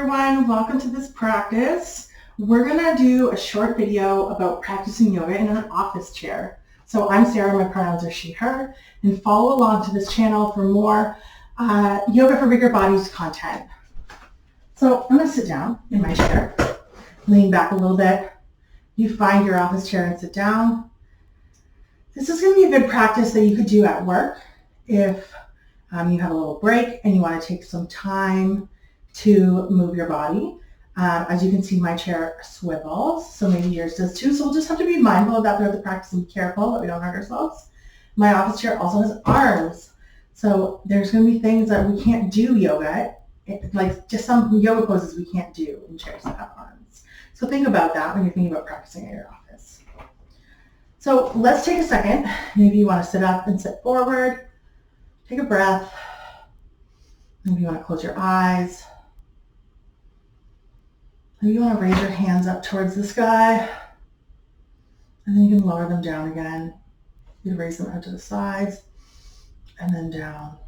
everyone, welcome to this practice. We're gonna do a short video about practicing yoga in an office chair. So I'm Sarah, my pronouns are she, her, and follow along to this channel for more yoga for bigger bodies content. So I'm gonna sit down in my chair, lean back a little bit. You find your office chair and sit down. This is gonna be a good practice that you could do at work if you have a little break and you wanna take some time to move your body. As you can see, my chair swivels, so maybe yours does too. So we'll just have to be mindful of that throughout the practice and be careful that we don't hurt ourselves. My office chair also has arms. So there's going to be things that we can't do yoga, like just some yoga poses we can't do in chairs that have arms. So think about that when you're thinking about practicing at your office. So let's take a second. Maybe you want to sit up and sit forward. Take a breath. Maybe you want to close your eyes. Maybe you want to raise your hands up towards the sky, and then you can lower them down again. You can raise them out to the sides, and then down.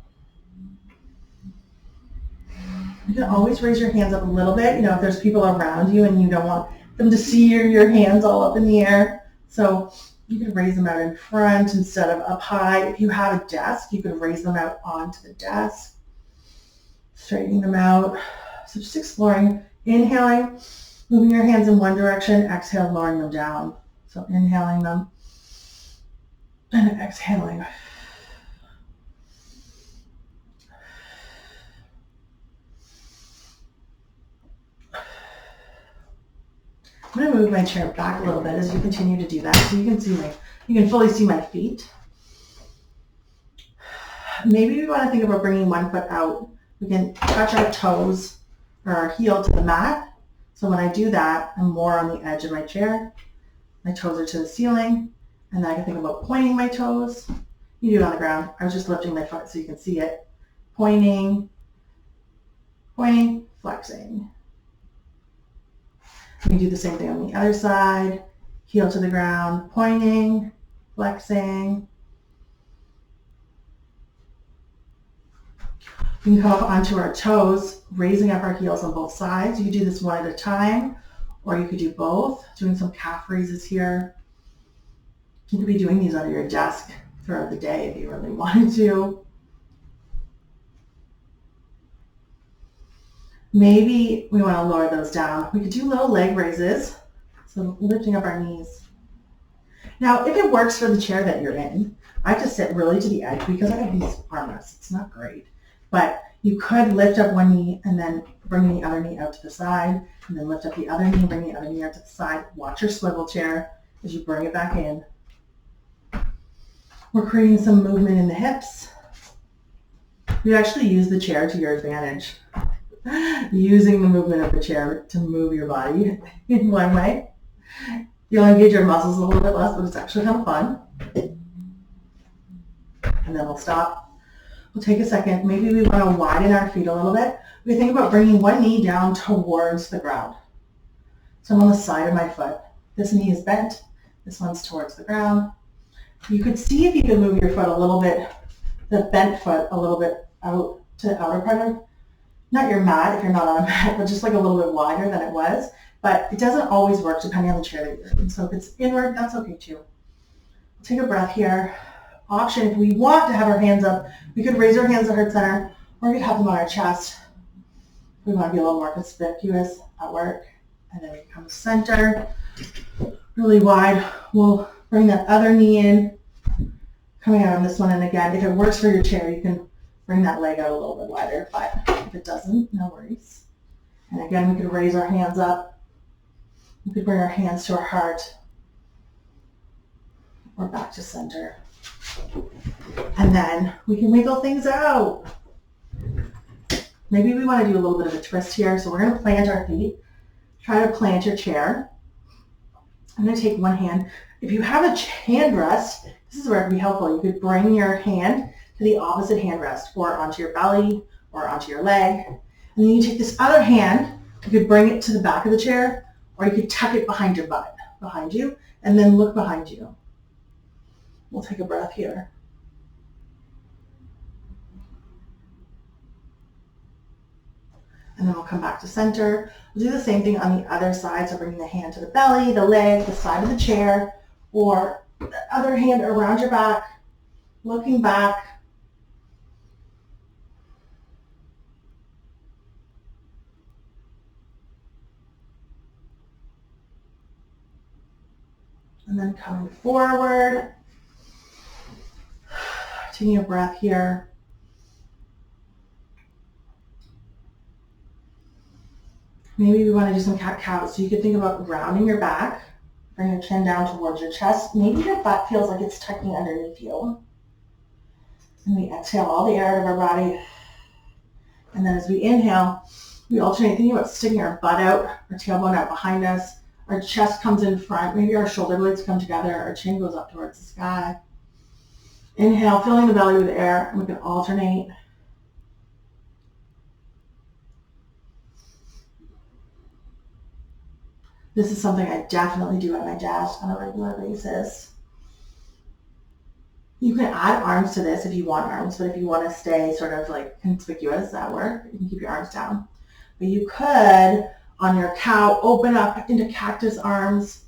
You can always raise your hands up a little bit, if there's people around you and you don't want them to see your hands all up in the air. So you can raise them out in front instead of up high. If you have a desk, you can raise them out onto the desk, straightening them out. So just exploring. Inhaling, moving your hands in one direction, exhale, lowering them down. So inhaling them and exhaling. I'm going to move my chair back a little bit as you continue to do that so you can fully see my feet. Maybe we want to think about bringing one foot out. We can touch our toes or our heel to the mat. So when I do that, I'm more on the edge of my chair. My toes are to the ceiling, and then I can think about pointing my toes. You do it on the ground. I was just lifting my foot so you can see it. Pointing, flexing. You can do the same thing on the other side. Heel to the ground, pointing, flexing. We can come up onto our toes, raising up our heels on both sides. You can do this one at a time, or you could do both, doing some calf raises here. You could be doing these under your desk throughout the day if you really wanted to. Maybe we want to lower those down. We could do little leg raises, so lifting up our knees. Now, if it works for the chair that you're in, I have to sit really to the edge because I have these armrests. It's not great. But you could lift up one knee and then bring the other knee out to the side, and then lift up the other knee and bring the other knee out to the side. Watch your swivel chair as you bring it back in. We're creating some movement in the hips. You actually use the chair to your advantage, using the movement of the chair to move your body in one way. You'll engage your muscles a little bit less, but it's actually kind of fun. And then we'll stop. We'll take a second. Maybe we want to widen our feet a little bit. We think about bringing one knee down towards the ground. So I'm on the side of my foot. This knee is bent. This one's towards the ground. You could see if you could move your foot a little bit, the bent foot a little bit out to the outer part of, not your mat if you're not on a mat, but just like a little bit wider than it was. But it doesn't always work depending on the chair that you're in. So if it's inward, that's okay too. Take a breath here. Option, if we want to have our hands up, we could raise our hands to heart center, or we could have them on our chest. We want to be a little more conspicuous at work. And then we come center, really wide. We'll bring that other knee in, coming out on this one. And again, if it works for your chair, you can bring that leg out a little bit wider, but if it doesn't, no worries. And again, we could raise our hands up. We could bring our hands to our heart, or back to center. And then we can wiggle things out. Maybe we want to do a little bit of a twist here. So we're going to plant our feet. Try to plant your chair. I'm going to take one hand. If you have a hand rest, this is where it can be helpful. You could bring your hand to the opposite hand rest, or onto your belly, or onto your leg. And then you take this other hand. You could bring it to the back of the chair, or you could tuck it behind your butt, behind you, and then look behind you. We'll take a breath here. And then we'll come back to center. We'll do the same thing on the other side. So bringing the hand to the belly, the leg, the side of the chair, or the other hand around your back, looking back. And then coming forward, taking a breath here. Maybe we want to do some cat-cow. So you could think about rounding your back, bring your chin down towards your chest. Maybe your butt feels like it's tucking underneath you. And we exhale all the air out of our body. And then as we inhale, we alternate thinking about sticking our butt out, our tailbone out behind us. Our chest comes in front. Maybe our shoulder blades come together. Our chin goes up towards the sky. Inhale, filling the belly with air. And we can alternate. This is something I definitely do at my desk on a regular basis. You can add arms to this if you want arms, but if you want to stay sort of like conspicuous at work, you can keep your arms down. But you could, on your cow, open up into cactus arms.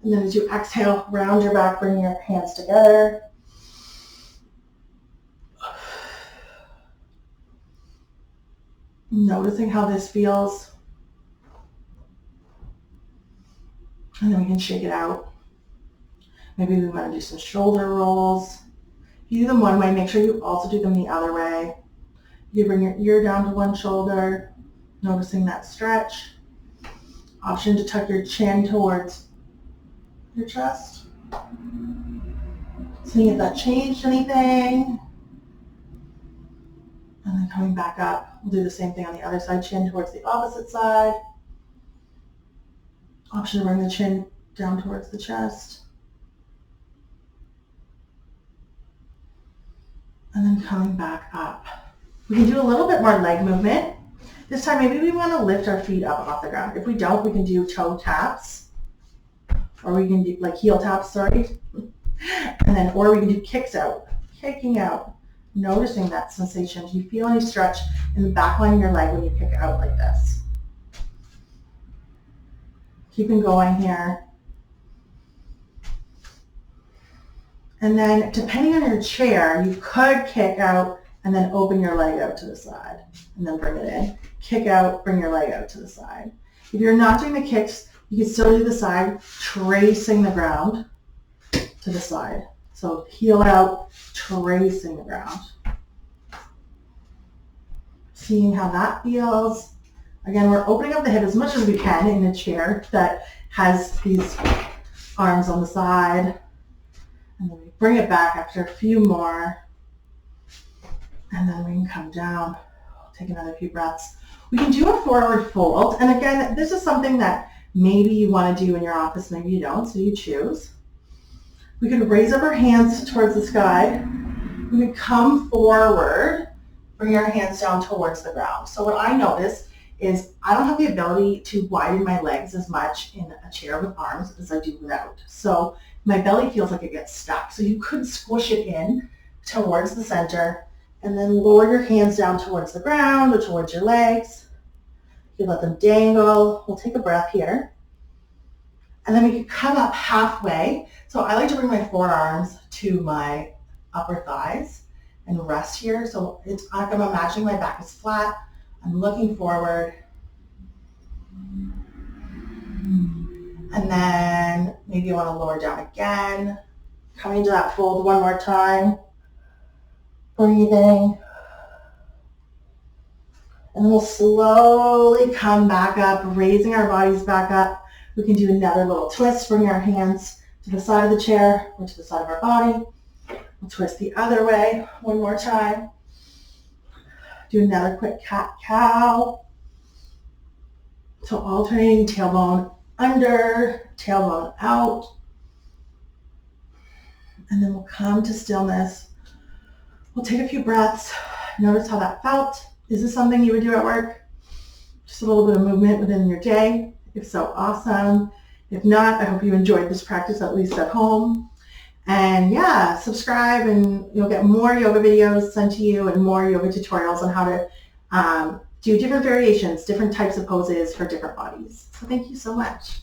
And then as you exhale, round your back, bring your hands together. Noticing how this feels. And then we can shake it out. Maybe we want to do some shoulder rolls. If you do them one way, make sure you also do them the other way. You bring your ear down to one shoulder, noticing that stretch. Option to tuck your chin towards your chest. Seeing if that changed anything. And then coming back up, we'll do the same thing on the other side, chin towards the opposite side. Option to bring the chin down towards the chest. And then coming back up. We can do a little bit more leg movement. This time maybe we want to lift our feet up off the ground. If we don't, we can do toe taps. Or we can do like heel taps, sorry. And then, or we can do kicks out, kicking out. Noticing that sensation. Do you feel any stretch in the back line of your leg when you kick out like this? Keeping going here. And then depending on your chair, you could kick out and then open your leg out to the side and then bring it in. Kick out, bring your leg out to the side. If you're not doing the kicks, you can still do the side, tracing the ground to the side. So heel out, tracing the ground. Seeing how that feels. Again, we're opening up the hip as much as we can in a chair that has these arms on the side. And then we bring it back after a few more. And then we can come down. Take another few breaths. We can do a forward fold. And again, this is something that maybe you want to do in your office, maybe you don't, so you choose. We can raise up our hands towards the sky. We can come forward, bring our hands down towards the ground. So what I notice is I don't have the ability to widen my legs as much in a chair with arms as I do without. So my belly feels like it gets stuck. So you could squish it in towards the center and then lower your hands down towards the ground or towards your legs. You let them dangle. We'll take a breath here. And then we can come up halfway. So I like to bring my forearms to my upper thighs and rest here. So it's like I'm imagining my back is flat. I'm looking forward. And then maybe you want to lower down again. Coming to that fold one more time. Breathing. And then we'll slowly come back up, raising our bodies back up. We can do another little twist, bring our hands to the side of the chair or to the side of our body. We'll twist the other way one more time. Do another quick cat-cow. So alternating tailbone under, tailbone out. And then we'll come to stillness. We'll take a few breaths. Notice how that felt. Is this something you would do at work? Just a little bit of movement within your day. If so, awesome. If not, I hope you enjoyed this practice, at least at home. And yeah, subscribe and you'll get more yoga videos sent to you and more yoga tutorials on how do different variations, different types of poses for different bodies. So thank you so much.